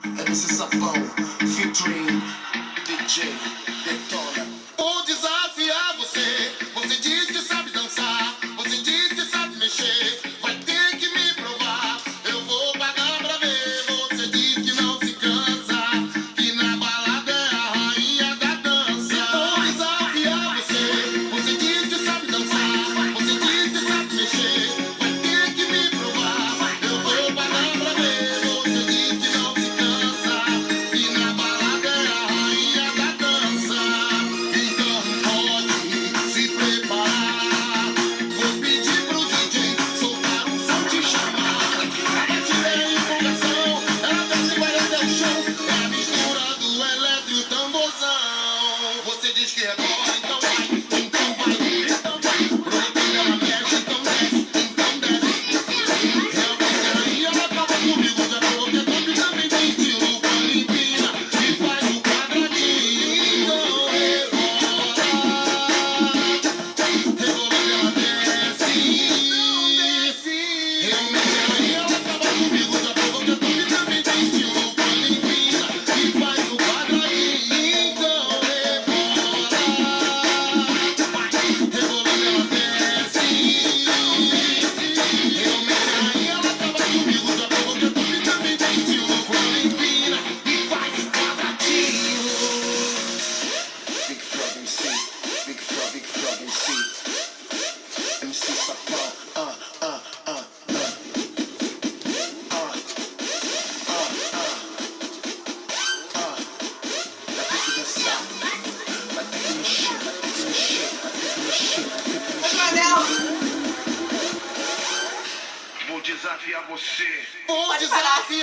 MC Sapão, featuring DJ Detona. Vou desafiar você. Você diz que sabe dançar, você diz que sabe mexer. Vai ter que me provar. Eu vou pagar pra ver. Você diz que não se cansa, que na balada é a rainha da dança. Vou desafiar você. Você diz que sabe dançar, você diz que sabe mexer. Vai ter que me provar. Eu vou pagar pra ver. Você diz que não se cansa, que na balada é a rainha da dança. Então pode se preparar. Vou pedir pro DJ soltar um som de chamar. A batida é empolgação, ela desce e vai até o chão. É a mistura do eletro e o tamborzão. Você diz que rebola, então vai, então vai, então vai. Prometendo ela mexe, então desce, então desce. Realmente a rainha ela acaba comigo, já falou que é top, também tem estilo. Quando empina e faz o quadradinho, então rebola. Rebolando ela desce, realmente a rainha ela acaba comigo, já falou que é top, também tem estilo. Quando empina e faz o quadradinho, então rebola. Rebolando ela desce, realmente a rainha ela acaba comigo, já falou que é top, também tem estilo. Quando empina e faz o quadradinho. Big Frog MC, Big Frog MC, MC Sapão, vai ter que dançar, vai ter que mexer, vai ter que mexer, vai ter que mexer, vai ter que mexer. Vou desafiar você. Vou desafiar.